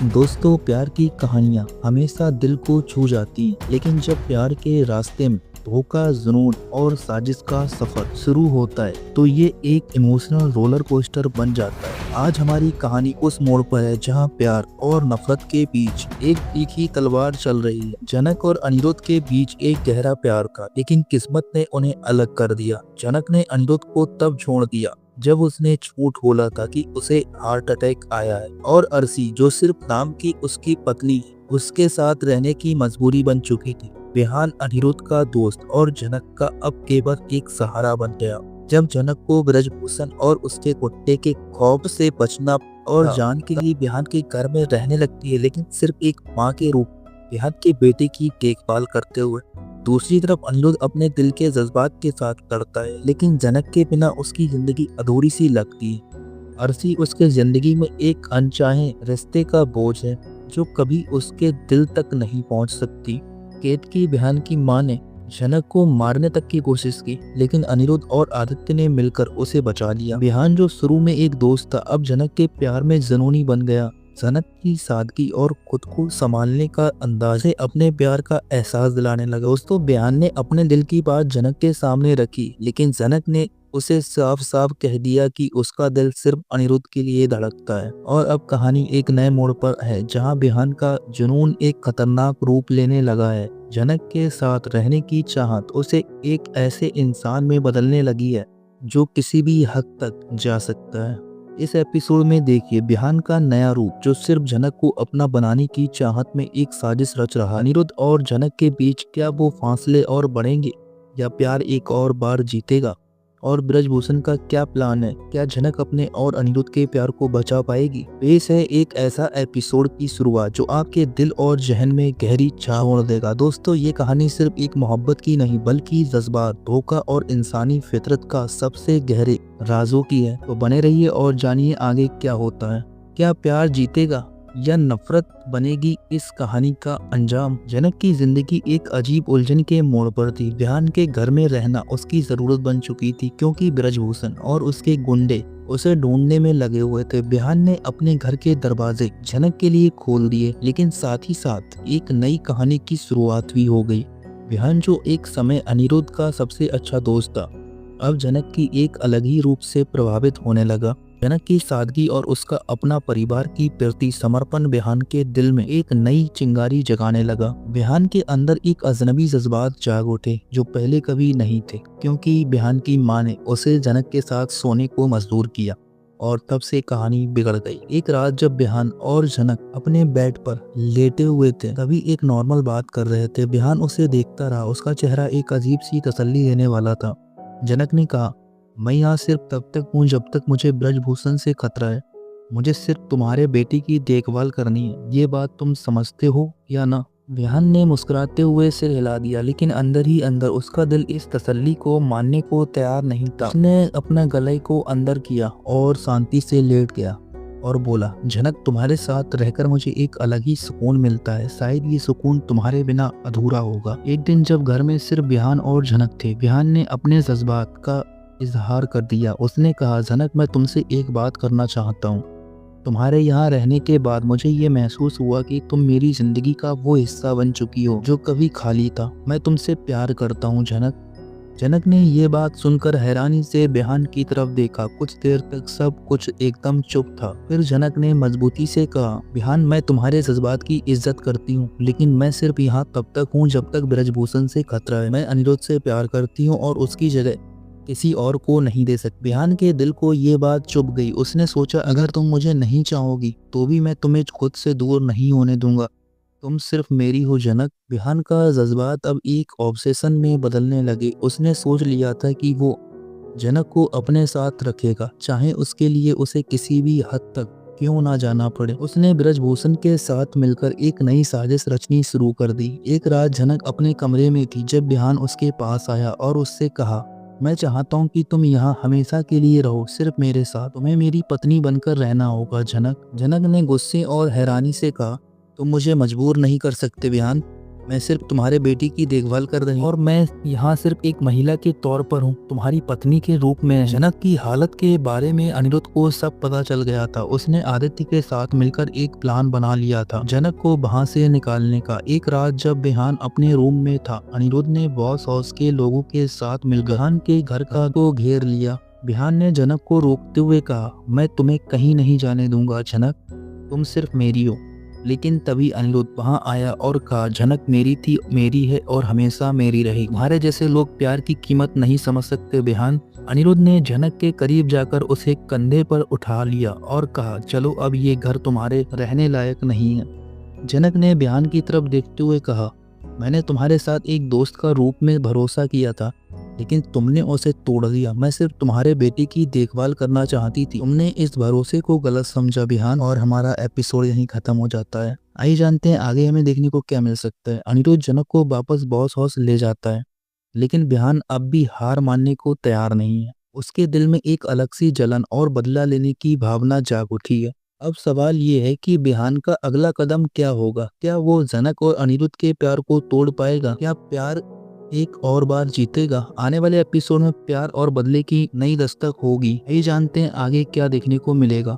दोस्तों, प्यार की कहानियाँ हमेशा दिल को छू जाती हैं, लेकिन जब प्यार के रास्ते में धोखा, जुनून और साजिश का सफर शुरू होता है तो ये एक इमोशनल रोलर कोस्टर बन जाता है। आज हमारी कहानी उस मोड़ पर है जहाँ प्यार और नफरत के बीच एक तीखी तलवार चल रही है। जनक और अनिरुद्ध के बीच एक गहरा प्यार था, लेकिन किस्मत ने उन्हें अलग कर दिया। जनक ने अनिरुद्ध को तब छोड़ दिया जब उसने झूठ बोला था कि उसे हार्ट अटैक आया है, और अरसी, जो सिर्फ नाम की उसकी पत्नी, उसके साथ रहने की मजबूरी बन चुकी थी। बिहान अनिरुद्ध का दोस्त और जनक का अब केवल एक सहारा बन गया। जब जनक को ब्रजभूषण और उसके कुत्ते के खौफ से बचना और जान के लिए बिहान के घर में रहने लगती है, लेकिन सिर्फ एक माँ के रूप बिहान के बेटे की देखभाल करते हुए। दूसरी तरफ अनिरुद्ध अपने दिल के जज्बात के साथ लड़ता है, लेकिन जनक के बिना उसकी जिंदगी अधूरी सी लगती है। अरसी उसके जिंदगी में एक अनचाहे रिश्ते का बोझ है जो कभी उसके दिल तक नहीं पहुंच सकती। केत की बिहान की मां ने जनक को मारने तक की कोशिश की, लेकिन अनिरुद्ध और आदित्य ने मिलकर उसे बचा लिया। बिहान, जो शुरू में एक दोस्त था, अब जनक के प्यार में जुनूनी बन गया। जनक की सादगी और खुद को संभालने का अंदाज से अपने प्यार का एहसास दिलाने लगा। दोस्तों, बिहान ने अपने दिल की बात जनक के सामने रखी, लेकिन जनक ने उसे साफ साफ कह दिया कि उसका दिल सिर्फ अनिरुद्ध के लिए धड़कता है। और अब कहानी एक नए मोड़ पर है जहां बिहान का जुनून एक खतरनाक रूप लेने लगा है। जनक के साथ रहने की चाहत उसे एक ऐसे इंसान में बदलने लगी है जो किसी भी हद तक जा सकता है। इस एपिसोड में देखिए बिहान का नया रूप, जो सिर्फ जनक को अपना बनाने की चाहत में एक साजिश रच रहा है। अनिरुद्ध और जनक के बीच क्या वो फासले और बढ़ेंगे, या प्यार एक और बार जीतेगा? और ब्रजभूषण का क्या प्लान है? क्या जनक अपने और अनिरुद्ध के प्यार को बचा पाएगी? पेश है एक ऐसा एपिसोड की शुरुआत जो आपके दिल और जहन में गहरी छाप छोड़ देगा। दोस्तों, ये कहानी सिर्फ एक मोहब्बत की नहीं, बल्कि जज्बात, धोखा और इंसानी फितरत का सबसे गहरे राजों की है। तो बने रहिए और जानिए आगे क्या होता है। क्या प्यार जीतेगा या नफरत बनेगी इस कहानी का अंजाम? जनक की जिंदगी एक अजीब उलझन के मोड़ पर थी। बिहान के घर में रहना उसकी जरूरत बन चुकी थी, क्योंकि ब्रजभूषण और उसके गुंडे उसे ढूंढने में लगे हुए थे। बिहान ने अपने घर के दरवाजे जनक के लिए खोल दिए, लेकिन साथ ही साथ एक नई कहानी की शुरुआत भी हो गई। बिहान, जो एक समय अनिरुद्ध का सबसे अच्छा दोस्त था, अब जनक की एक अलग ही रूप से प्रभावित होने लगा। जनक की सादगी और उसका अपना परिवार की प्रति समर्पण बिहान के दिल में एक नई चिंगारी जगाने लगा। बिहान के अंदर एक अजनबी जज्बात जाग उठे जो पहले कभी नहीं थे, क्योंकि बिहान की मां ने उसे जनक के साथ सोने को मजबूर किया, और तब से कहानी बिगड़ गई। एक रात जब बिहान और जनक अपने बेड पर लेटे हुए थे, तभी एक नॉर्मल बात कर रहे थे। बिहान उसे देखता रहा, उसका चेहरा एक अजीब सी तसल्ली देने वाला था। जनक ने कहा, मैं यहाँ सिर्फ तब तक हूँ जब तक मुझे ब्रजभूषण से खतरा है। मुझे सिर्फ तुम्हारे बेटे की देखभाल करनी है। ये बात तुम समझते हो या ना? विहान ने मुस्कुराते हुए सिर हिला दिया, लेकिन अंदर ही अंदर उसका दिल इस तसल्ली को मानने को तैयार नहीं था। उसने अपना गले को अंदर किया और शांति से लेट गया और बोला, जनक, तुम्हारे साथ रहकर मुझे एक अलग ही सुकून मिलता है। शायद ये सुकून तुम्हारे बिना अधूरा होगा। एक दिन जब घर में सिर्फ बिहान और जनक थे, बिहान ने अपने जज्बात का इजहार कर दिया। उसने कहा, जनक, मैं तुमसे एक बात करना चाहता हूँ। तुम्हारे यहाँ रहने के बाद मुझे ये महसूस हुआ कि तुम मेरी जिंदगी का वो हिस्सा बन चुकी हो जो कभी खाली था। मैं तुमसे प्यार करता हूँ, जनक। जनक ने ये बात सुनकर हैरानी से बिहान की तरफ देखा। कुछ देर तक सब कुछ एकदम चुप था। फिर जनक ने मजबूती से कहा, बिहान, मैं तुम्हारे जज्बात की इज्जत करती हूँ, लेकिन मैं सिर्फ यहाँ तब तक हूँ जब तक ब्रजभूषण से खतरा है। मैं अनिरुद्ध से प्यार करती हूँ और उसकी जगह किसी और को नहीं दे सकती। बिहान के दिल को ये बात चुभ गई। उसने सोचा, अगर तुम मुझे नहीं चाहोगी तो भी मैं तुम्हें खुद से दूर नहीं होने दूंगा। तुम सिर्फ मेरी हो, जनक। बिहान का जज्बात अब एक ऑब्सेशन में बदलने लगे। उसने सोच लिया था कि वो जनक को अपने साथ रखेगा, चाहे उसके लिए उसे किसी भी हद तक क्यों ना जाना पड़े। उसने ब्रजभूषण के साथ मिलकर एक नई साजिश रचनी शुरू कर दी। एक रात जनक अपने कमरे में थी जब बिहान उसके पास आया और उससे कहा, मैं चाहता हूँ कि तुम यहाँ हमेशा के लिए रहो, सिर्फ मेरे साथ। तुम्हें मेरी पत्नी बनकर रहना होगा, जनक। जनक ने गुस्से और हैरानी से कहा, तुम मुझे मजबूर नहीं कर सकते बिहान। मैं सिर्फ तुम्हारे बेटी की देखभाल कर रही हूँ और मैं यहाँ सिर्फ एक महिला के तौर पर हूँ, तुम्हारी पत्नी के रूप में। जनक की हालत के बारे में अनिरुद्ध को सब पता चल गया था। उसने आदित्य के साथ मिलकर एक प्लान बना लिया था जनक को वहाँ से निकालने का। एक रात जब बिहान अपने रूम में था, अनिरुद्ध ने बॉस हाउस के लोगों के साथ मिलकर बिहान के घर का को घेर लिया। बिहान ने जनक को रोकते हुए कहा, मैं तुम्हें कहीं नहीं जाने दूंगा जनक, तुम सिर्फ मेरी हो। लेकिन तभी अनिरुद्ध वहां आया और कहा, जनक मेरी थी, मेरी है और हमेशा मेरी रहेगी। तुम्हारे जैसे लोग प्यार की कीमत नहीं समझ सकते बिहान। अनिरुद्ध ने जनक के करीब जाकर उसे कंधे पर उठा लिया और कहा, चलो अब ये घर तुम्हारे रहने लायक नहीं है। जनक ने बिहान की तरफ देखते हुए कहा, मैंने तुम्हारे साथ एक दोस्त का रूप में भरोसा किया था, लेकिन तुमने उसे तोड़ दिया। मैं सिर्फ तुम्हारे बेटे की देखभाल करना चाहती थी, तुमने इस भरोसे को गलत समझा बिहान। और हमारा एपिसोड यहीं खत्म हो जाता है। आइए जानते हैं आगे हमें देखने को क्या मिल सकता है। अनिरुद्ध जनक को वापस बॉस हाउस ले जाता है, लेकिन बिहान अब भी हार मानने को तैयार नहीं है। उसके दिल में एक अलग सी जलन और बदला लेने की भावना जाग उठी है। अब सवाल ये है कि बिहान का अगला कदम क्या होगा। क्या वो जनक और अनिरुद्ध के प्यार को तोड़ पाएगा? क्या प्यार एक और बार जीतेगा? आने वाले एपिसोड में प्यार और बदले की नई दस्तक होगी। यही जानते हैं आगे क्या देखने को मिलेगा।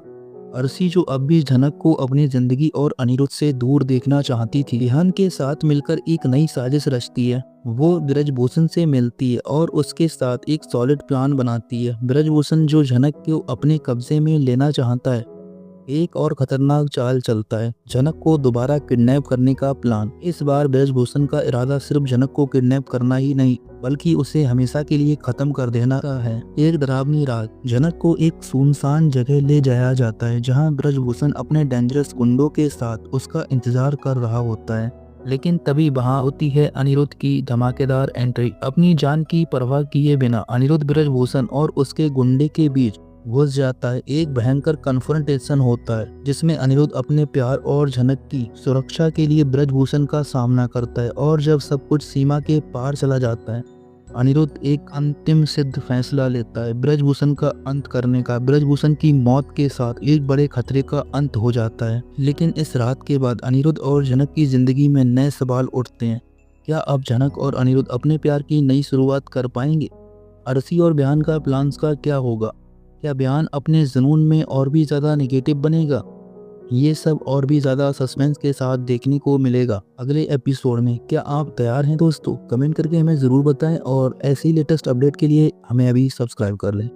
अर्शी जो अब भी जनक को अपनी जिंदगी और अनिरुद्ध से दूर देखना चाहती थी, बिहान के साथ मिलकर एक नई साजिश रचती है। वो ब्रजभूषण से मिलती है और उसके साथ एक सॉलिड प्लान बनाती है। ब्रजभूषण जो जनक को अपने कब्जे में लेना चाहता है, एक और खतरनाक चाल चलता है, जनक को दोबारा किडनैप करने का प्लान। इस बार ब्रजभूषण का इरादा सिर्फ जनक को किडनैप करना ही नहीं, बल्कि उसे हमेशा के लिए खत्म कर देना का है। एक डरावनी रात, जनक को एक सुनसान जगह ले जाया जाता है, जहां ब्रजभूषण अपने डेंजरस गुंडों के साथ उसका इंतजार कर रहा होता है। लेकिन तभी वहां होती है अनिरुद्ध की धमाकेदार एंट्री। अपनी जान की परवाह किए बिना अनिरुद्ध ब्रजभूषण और उसके गुंडे के बीच घुस जाता है। एक भयंकर कन्फ्रंटेशन होता है, जिसमें अनिरुद्ध अपने प्यार और जनक की सुरक्षा के लिए ब्रजभूषण का सामना करता है। और जब सब कुछ सीमा के पार चला जाता है, अनिरुद्ध एक अंतिम सिद्ध फैसला लेता है, ब्रजभूषण का अंत करने का। ब्रजभूषण की मौत के साथ एक बड़े खतरे का अंत हो जाता है। लेकिन इस रात के बाद अनिरुद्ध और जनक की जिंदगी में नए सवाल उठते हैं। क्या अब जनक और अनिरुद्ध अपने प्यार की नई शुरुआत कर पाएंगे? अर्शी और बिहान का प्लान्स का क्या होगा? क्या बिहान अपने जुनून में और भी ज़्यादा नेगेटिव बनेगा? ये सब और भी ज़्यादा सस्पेंस के साथ देखने को मिलेगा अगले एपिसोड में। क्या आप तैयार हैं दोस्तों? कमेंट करके हमें ज़रूर बताएं और ऐसी लेटेस्ट अपडेट के लिए हमें अभी सब्सक्राइब कर लें।